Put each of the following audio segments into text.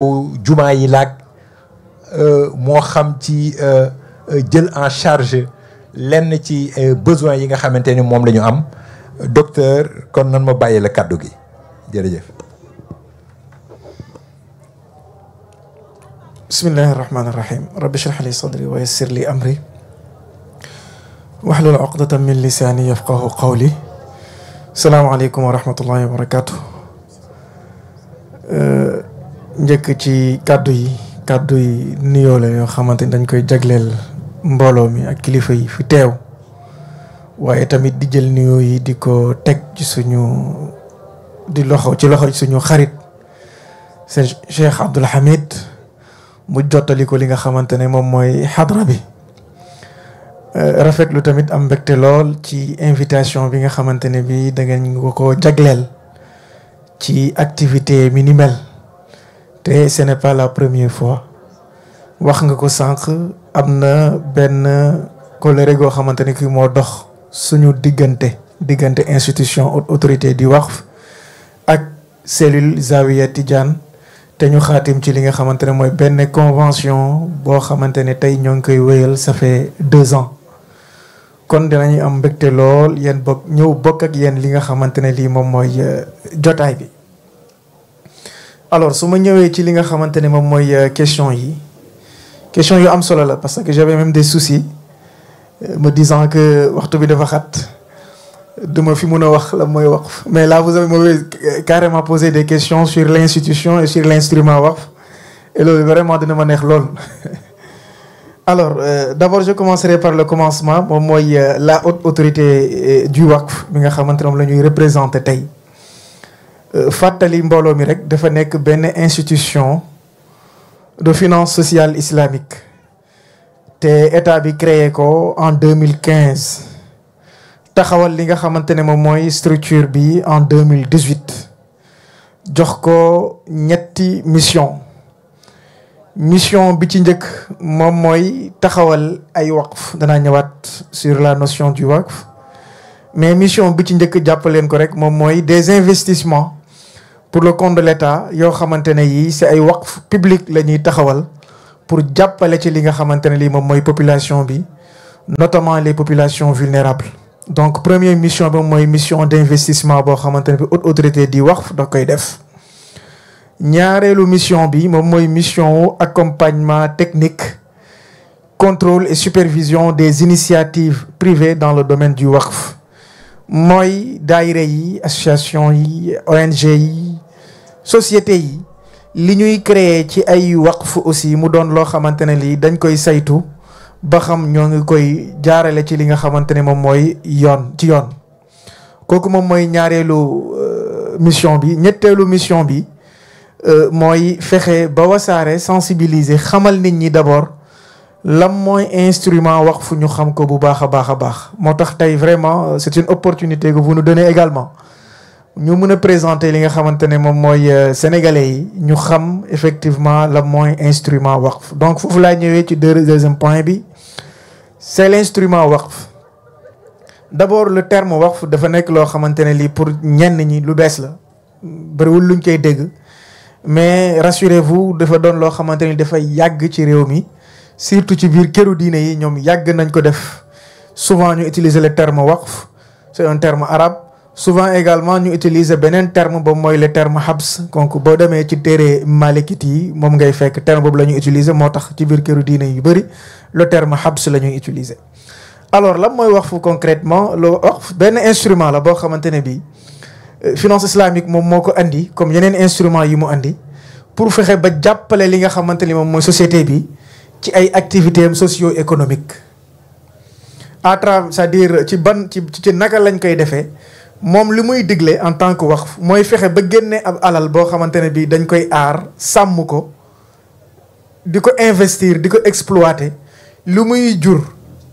jumaa yi laag moo xam ci jël en charge lenn ci besoin yi nga xamante ni moom la ñu am docteur kon nan ma bàyyi la kàddu gi jërëjëf. bismillahi irrahmani irrahim rabbi shrah li sadri wa yassir li amri wahlul uqdatan min lisaani yafqahu qawli. salaamaaleykum wa rahmatullahi wa barakatuh. njëkk ci kàddu yi nuyoo la yoo xamante ni dañ koy jagleel mbooloo mi ak kilifa yi fi teew waaye tamit di jël nuyoo yi di ko teg ci loxo suñu xarit seen Cheikh Abdoul Hamid mu jottali ko li nga xamante ne moom mooy xadra bi. rafetlu tamit am mbégte lool ci invitation bi nga xamante ne bi da ngeen ko jagleel ci activité mi ni mel te ce n'est pas la première fois wax nga ko sànq am na benn colère goo xamante ne ki moo dox suñu diggante institution autorité di waqf ak cellule Zawiya Tidiane te ñu xaatim ci li nga xamante ne mooy benn convention boo xamante ne tey ñoo ngi koy wéyal ça fait 2 ans kon dinañu am mbégte lool yéen bokk ak yéen li nga xamante ne lii moom mooy jotaay bi. alors su ma ñëwee ci li nga xamante ne moom mooy question yu am solo la parce que j'avais même des soucis me disant que waxtu bi dafa xat duma fi mun a wax la mooy waqf mais là vous m'avez carrément posé des questions sur l'institution et sur l'instrument waqf et loolu vraiment dina ma neex lool. alors d'abord je commencerai par le commencement moom mooy la haute autorité du waqf bi nga xamante ne moom la ñuy représenter tey. fàttali mbooloo mi rek dafa nekk benn institution de finance sociale islamique te état bi créé ko en 2015 taxawal li nga xamante ne moom mooy structure bi en 2018 jox ko ñetti mission bi ci njëkk moom mooy taxawal ay waqf danaa ñëwaat sur la notion du waqf mais mission bi ci njëkk jàppaleen ko rek moom mooy des investissements pour le compte de l'État yoo xamante ne yii c'est ay waqf public la ñuy taxawal pour jàppale ci li nga xamante ne lii moom mooy population bi notamment les populations vulnérables. donc première mission bi mooy mission d'investissement boo xamante ne bi haute autorité di waqf da koy def. ñaareelu mission bi moom mooy mission accompagnement technique contrôle et supervision des initiatives privées dans le domaine du waqf mooy daayira yi association yi ONG yi société yi li ñuy créer ci ay waqf aussi mu doon loo xamante ne lii dañ koy saytu ba xam ñoo ngi koy jaarale ci li nga xamante ne moom mooy yoon kooku moom mooy ñaareelu mission bi. ñetteelu mission bi mooy fexe ba wasaare sensibiliser xamal nit ñi d'abord lan mooy instrument waqf ñu xam ko bu baax a baax moo tax tey vraiment c'est une opportunité que vous nous donnez également ñu mën a présenter li nga xamante ne moom mooy sénégalais yi ñu xam effectivement lan mooy instrument waqf. donc foofu laa ñëwee ci deuxième point bi c'est l'instrument waqf. d'abord le terme waqf dafa nekk loo xamante ne lii pour ñenn ñi lu bees la bëriwul luñ koy dégg mais rassurez-vous dafa doon loo xamante ni dafay yàgg ci réew mi. surtout ci biir këru diine yi ñoom yàgg nañ ko def souvent ñu utiliser le terme waqf c'est un terme arabe souvent également ñu utiliser beneen terme boobu mooy le terme habs donc boo demee ci téere malikite yi moom ngay fekk terme boobu la ñuy utiliser moo tax ci biir këru diine yu bëri le terme habs la ñuy utiliser. alors lan mooy waqf concrètement le waqf benn instrument la boo xamante ne bii finance islamique moom moo ko andi comme yeneen instrument yi mu andi pour fexe ba jàppale li nga xamante ni moom mooy société bi. ci ay activités socio-économiques à travers c'est-à-dire ci naka lañ koy defee moom li muy digle en tant que waqf mooy fexe ba génne ab alal boo xamante ne bii dañ koy aar sàmm ko di ko investir di ko exploiter lu muy jur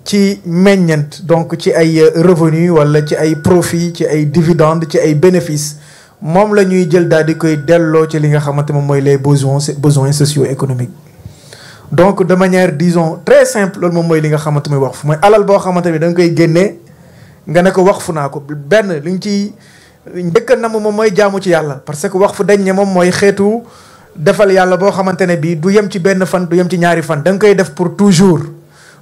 ci meññeent donc ci ay revenus wala ci ay profits ci ay dividendes ci ay bénéfices moom la ñuy jël daal di koy delloo ci li nga xamante moom mooy les besoins socio-économiques. donc de manière disons très simple loolu moom mooy li nga xamante mooy waqf mooy alal boo xamante ni da nga koy génnee nga ne ko waqfu naa ko benn li ñu ci njëkk a namm moom mooy jaamu ci yàlla parce que waqf dañ ne moom mooy xeetu defal yàlla boo xamante ne bii du yem ci benn fan du yem ci ñaari fan da nga koy def pour toujours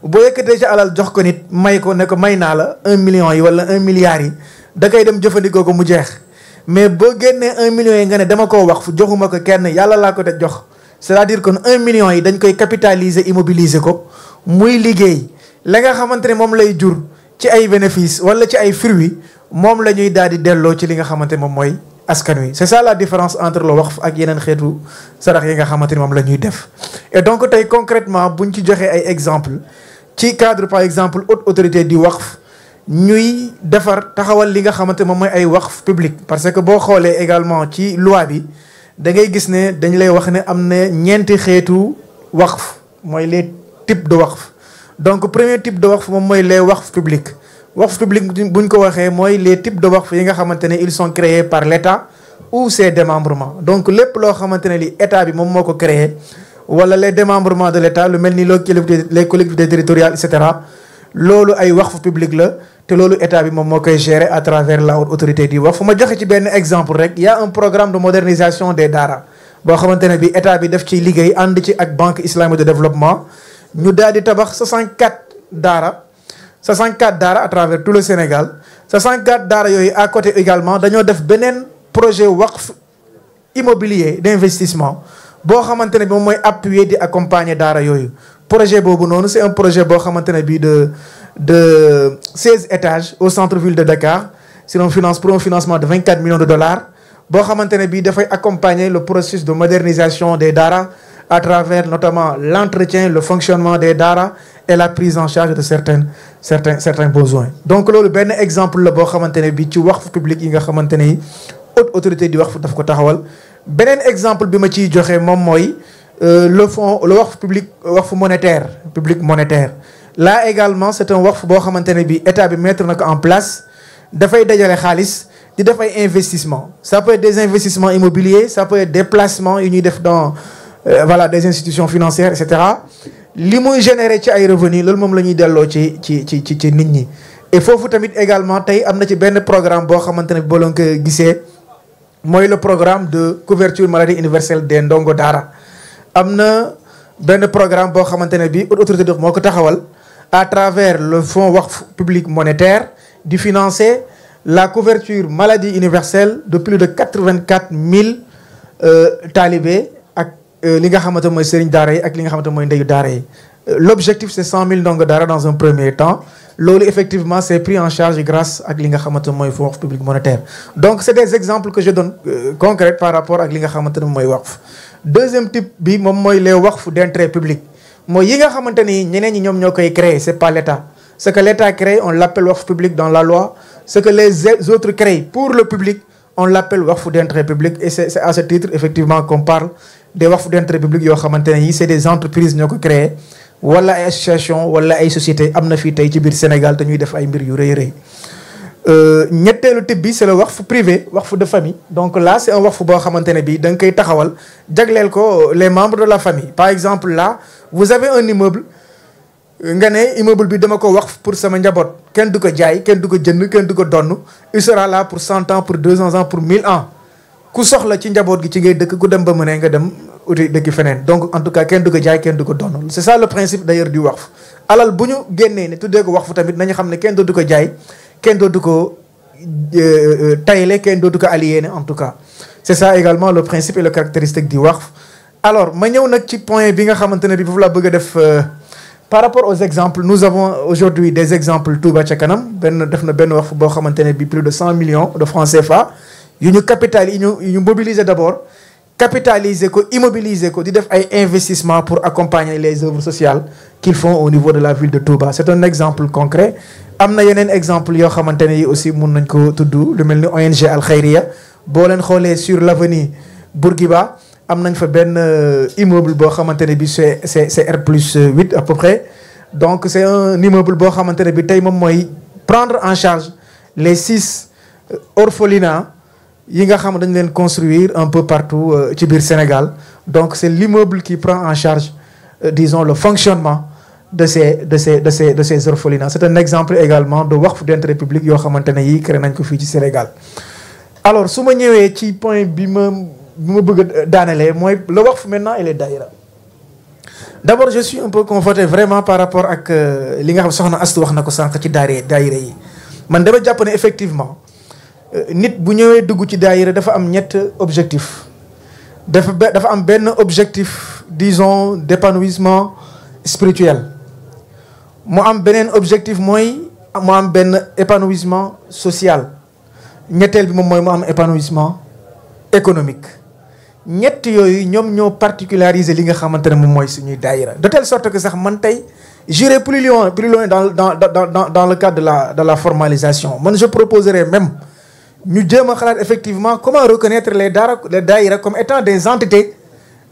boo yëkkatee ci alal jox ko nit may ko ne ko may naa la 1 million yi wala 1 milliard yi da koy dem jëfandikoo ko mu jeex mais boo génnee 1 million yi nga ne dama koo wax fu joxuma ko kenn yàlla laa ko te jox c'est-à-dire que 1 million yi dañ koy capitaliser immobiliser ko muy liggéey la nga xamante ne moom lay jur ci ay bénéfices wala ci ay fruits moom la ñuy daal di delloo ci li nga xamante moom mooy askan wi c'est ça la différence entre le waqf ak yeneen xeetu sarax yi nga xamante ni moom la ñuy def. Et donc tey concrètement buñ ci joxee ay exemple ci cadre par exemple haute autorité du waqf ñuy defar taxawal li nga xamante moom mooy ay waqf public parce que boo xoolee également ci loi bi da ngay gis ne dañ lay wax ne am na ñeenti xeetu waqf mooy les types de waqf. Donc premier type de waqf moom mooy les waqf publics waqf public buñ ko waxee mooy les types de waqf yi nga xamante ne ils sont créés par l'État ou ses démembrements donc lépp loo xamante ne li état bi moom moo ko créé wala les démembrements de l'État lu mel ni les collectivités territoriales et cetera loolu ay waqf public la te loolu état bi moom moo koy gérer à travers la haute autorité du waqf. ma joxe ci benn exemple rek y a un programme de modernisation des daara boo xamante ne bi état bi def ciy liggéey ànd ci ak banque islamique de développement ñu daal di tabax 64 daara à travers tout le Sénégal 64 daara yooyu à côté également dañoo def beneen projet waqf immobilier d'investissement boo xamante ne bi moom mooy appuyer di accompagner daara yooyu. projet boobu noonu c'est un projet boo xamante ne bii de 16 étages au centre-ville de Dakar c'est un financement de 24 millions de dollars boo xamante ne bii dafay accompagner le processus de modernisation des daara à travers notamment l'entretien, le fonctionnement des daara et la prise en charge de certains besoins. Donc loolu benn exemple la boo xamante ne bi ci waqf public yi nga xamante ne haute autorité di waqf daf ko taxawal. beneen exemple bi ma ciy joxe moom mooy le waqf public waqf monétaire public monétaire. Là également c'est un waqf boo xamante ne bi état bi mettre na ko en place dafay dajale xaalis di def ay investissement ça peut être des investissements immobiliers ça peut être des placements yu ñuy def dans voilà des institutions financières et cetera li muy générer ci ay revenus loolu moom la ñuy delloo ci nit ñi. et foofu tamit également tey am na ci benn programme boo xamante ne boo leen ko gisee mooy le programme de couverture maladie universelle des ndongo daara. am na benn programme boo xamante ne bi autorité moo ko taxawal à travers le fonds waqf public monétaire di financer la couverture maladie universelle de plus de 84 000 talibés. li nga xamante mooy sëriñ daara yi ak li nga xamante mooy ndeyu daara yi l'objectif c'est 100 000 ndongo daara dans un premier temps loolu effectivement c'est pris en charge grâce ak li nga xamante mooy fonds public monétaire. Donc c'est des exemples que je donne concrets par rapport ak li nga xamante ne mooy waqf. Deuxième type bi moom mooy les waqf d'intérêt public mooy yi nga xamante ni ñeneen ñi ñoom ñoo koy créer c'est pas l'État ce que l'État crée on l'appelle waqf public dans la loi ce que les autres créent pour le public on l'appelle waqf d'intérêt public et c'est à ce titre effectivement qu'on parle des waqf d'intérêt public yoo xamante ne yi c'est des entreprises ñoo ko créé wala ay association wala ay société am na fii tey ci biir Sénégal te ñuy def ay mbir yu rëy rëy. ñetteelu type bi c'est le waqf privé waqf de famille donc là c'est un waqf boo xamante ne bi da nga koy taxawal jagleel ko les membres de la famille. Par exemple là vous avez un immeuble nga ne immeuble bi dama ko waqf pour sama njaboot kenn du ko jaay kenn du ko jënd kenn du ko donn il sera là pour 100 ans pour 200 ans pour 1000 ans. ku soxla ci njaboot gi ci ngay dëkk ku dem ba mënee nga dem uti dëkk feneen donc en tout cas kenn du ko jaay kenn du ko donn c'est ça le principe d'ailleurs du waqf. alal bu ñu génnee ne tuddee ko waqf tamit nañu xam ne kenn dootu ko jaay kenn dootu ko tayle kenn dootu ko aliéné en tout cas c'est ça également le principe et le caractéristique du waqf. Alors ma ñëw nag ci point bi nga xamante ne bi foofu laa bëgg a def par rapport aux exemples nous avons aujourd'hui des exemples Touba ca kanam def na benn waqf boo xamante ne bi plus de 100 millions de francs CFA yu ñu yu ñu mobiliser d'abord capitaliser ko immobiliser ko di def ay investissements pour accompagner les œuvres sociales qu'ils font au niveau de la ville de Touba. C'est un exemple concret am na yeneen exemple yoo xamante ne yi aussi mun nañ ko tudd lu mel ni ONG Al Khayriya boo leen xoolee sur l'avenue Bourguiba am nañ fa benn immeuble boo xamante ne bi c'est R+8 à peu près donc c'est un immeuble boo xamante ne bi tey moom mooy prendre en charge les 6 orphelinats yi nga xam dañ leen construire un peu partout ci biir Sénégal donc c'est l'immeuble qui prend en charge disons le fonctionnement de ces orphelinats. C'est un exemple également de waqf d'intérêt public yoo xamante ne yi créé nañ ko fii ci Sénégal. Alors su ma ñëwee ci point bi ma bi ma bëgg daanelee mooy le waqf maintenant et les daïra. D'abord je suis un peu conforté vraiment par rapport ak li nga xam soxna Astu wax na ko sànq ci daayira yi man dama jàpp ne effectivement nit bu ñëwee dugg ci daayira dafa am ñett objectif dafa am benn objectif disons d'épanouissement spirituel mu am beneen objectif mooy mu am benn épanouissement social ñetteel bi moom mooy mu am épanouissement économique ñett yooyu ñoom ñoo particulariser li nga xamante ne moom mooy suñuy daayira de telle sorte que sax man tey j'irai plus loin dans le cadre de la formalisation man je proposerais même ñu jéem a xalaat effectivement comment reconnaître les daayira comme étant des entités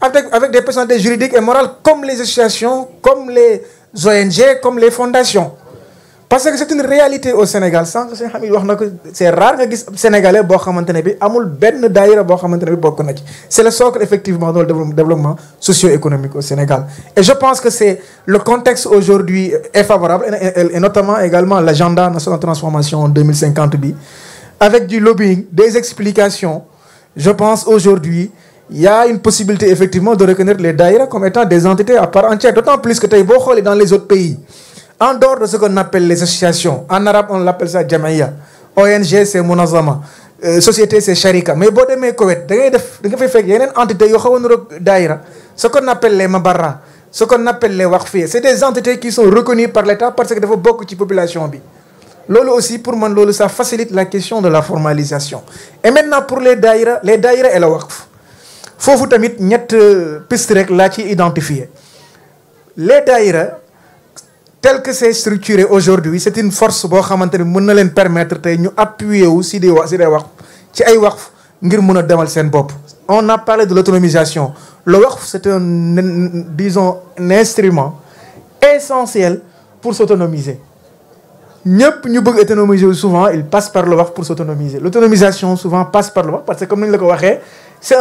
avec des personnalités juridiques et morales comme les associations comme les ONG comme les fondations parce que c'est une réalité au Sénégal sànq seen xam yi wax na ko c'est rare nga gis sénégalais boo xamante ne bi amul benn daayira boo xamante ne bi bokk na ci c'est le socle effectivement dans le développement socio-économique au Sénégal et je pense que c'est le contexte aujourd'hui est favorable et notamment également l'agenda national de transformation en 2050 bi avec du lobbying des explications je pense aujourd'hui il y a une possibilité effectivement de reconnaître les daïra comme étant des entités à part entière d'autant plus que tey boo xoolee dans les autres pays en dehors de ce qu'on appelle les associations en arabe on l'appelle ça jamaïa ONG c'est munazama société c'est sharika mais boo demee Koweït da nga fay fekk yeneen entités yoo xaw a niroog daïra ce qu'on appelle les mabarra ce qu'on appelle les waqfi c'est des entités qui sont reconnues par l'État parce que dafa bokk ci population bi loolu aussi pour man loolu ça facilite la question de la formalisation et maintenant pour les daïra et le waqf foofu tamit ñett piste rek laa ci identifier les daïra tel que c'est structuré aujourd'hui c'est une force boo xamante ne mën na leen permettre tey ñu appuyer wu si des waqf ci ay waqf ngir mën a demal seen bopp on a parlé de l'autonomisation le waqf c'est disons un instrument essentiel pour s'autonomiser ñëpp ñu bëgg autonomiser souvent il passe par le waqf pour s'autonomiser l'autonomisation souvent passe par le waqf parce que comme ni ñu la ko waxee c'est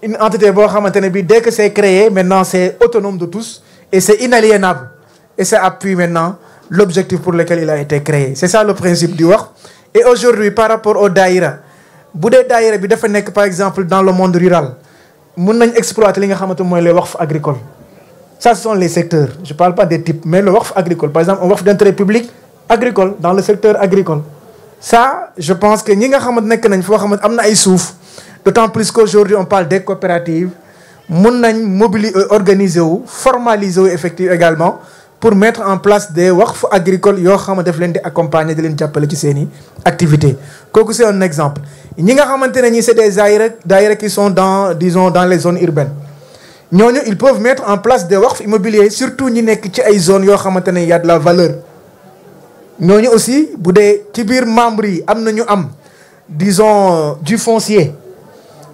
une entité boo xamante ne bi dès que c'est créé maintenant c'est autonome de tous et c'est inaliénable et ça appuie maintenant l'objectif pour lequel il a été créé c'est ça le principe du waqf et aujourd'hui par rapport au daïra bu dee daïra bi dafa nekk par exemple dans le monde rural mën nañ exploiter li nga xamante mooy les waqf agricoles ça ce sont les secteurs je parle pas des types mais le waqf agricole par exemple un waqf d'intérêt public agricole dans le secteur agricole ça je pense que ñi nga xamante nekk nañ foo xamante am na ay suuf d'autant plus qu'aujourd'hui on parle des coopératives mën nañ organiser wu formaliser wu effectivement également pour mettre en place des waqf agricoles yoo xamante daf leen di accompagner di leen jàppale ci seeni activités kooku c'est un exemple ñi nga xamante ne ñi c'est des daïra qui sont dans disons dans les zones urbaines ñooñu ils peuvent mettre en place des waqf immobiliers surtout ñi nekk ci ay zones yoo xamante ne y a de la valeur ñooñu aussi bu dee ci biir membres yi am na ñu am disons du foncier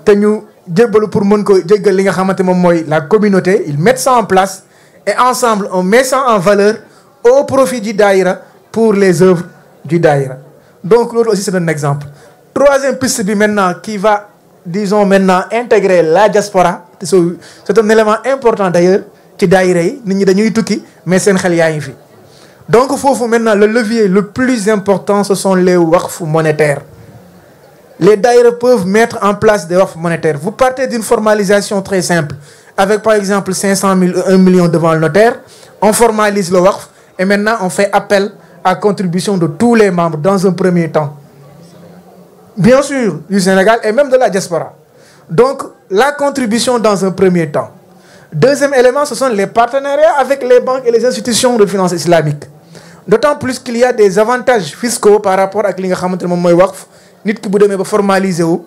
te ñu jébbalu pour mën ko jéggal li nga xamante moom mooy la communauté ils mettent ça en place et ensemble on met ça en valeur au profit du daïra pour les œuvres du daïra donc loolu aussi c'est un exemple troisième piste bi maintenant qui va disons maintenant intégrer la diaspora c'est un élément important d'ailleurs ci daïra yi nit ñi dañuy tukki mais seen xel yaa ngi fi donc foofu maintenant le levier le plus important ce sont les waqf monétaires les daïra peuvent mettre en place des waqf monétaires vous partez d'une formalisation très simple avec par exemple 500 000 1 million devant le notaire on formalise le waqf et maintenant on fait appel à contribution de tous les membres dans un premier temps bien sûr du Sénégal et même de la diaspora donc la contribution dans un premier temps deuxième élément ce sont les partenariats avec les banques et les institutions de finance islamique d'autant plus qu'il y a des avantages fiscaux par rapport ak li nga xamante ne moom mooy waqf nit ki bu demee ba formaliser wu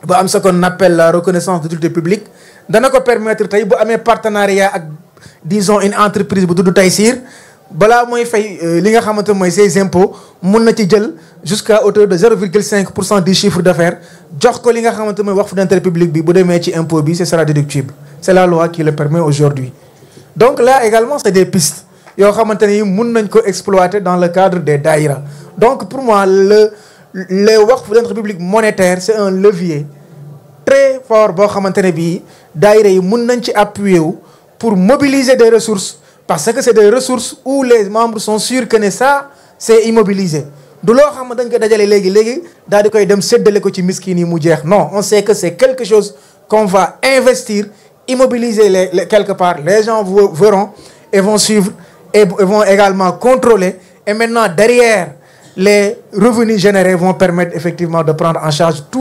ba am ce qu'on appelle la reconnaissance d'utilité publique dana ko permettre tey bu amee partenariat ak disons une entreprise bu tudd Taysir balaa mooy fay li nga xamante mooy ses impôts mun na ci jël jusqu'à hauteur de 0,5% du chiffre d'affaires jox ko li nga xamante mooy waqf d'intérêt public bi bu demee ci impôt bi ce sera déductible c'est la loi qui le permet aujourd'hui donc là également c'est des pistes yoo xamante ne yi mun nañ ko exploiter dans le cadre des daïra donc pour moi les waqf d'intérêt public monétaire c'est un levier très fort boo xamante ne bii daïra yi mun nañ ci appuyer wu pour mobiliser des ressources parce que c'est des ressources où les membres sont sûrs que ne ça c'est immobilisé du loo xam ne dañ ko dajale léegi daal di koy dem séddale ko ci miskin yi mu jeex. Non, on sait que c'est quelque chose qu'on va investir, immobiliser quelque part. Les gens verront et vont suivre et vont également contrôler. Et maintenant, derrière, les revenus générés vont permettre effectivement de prendre en charge tout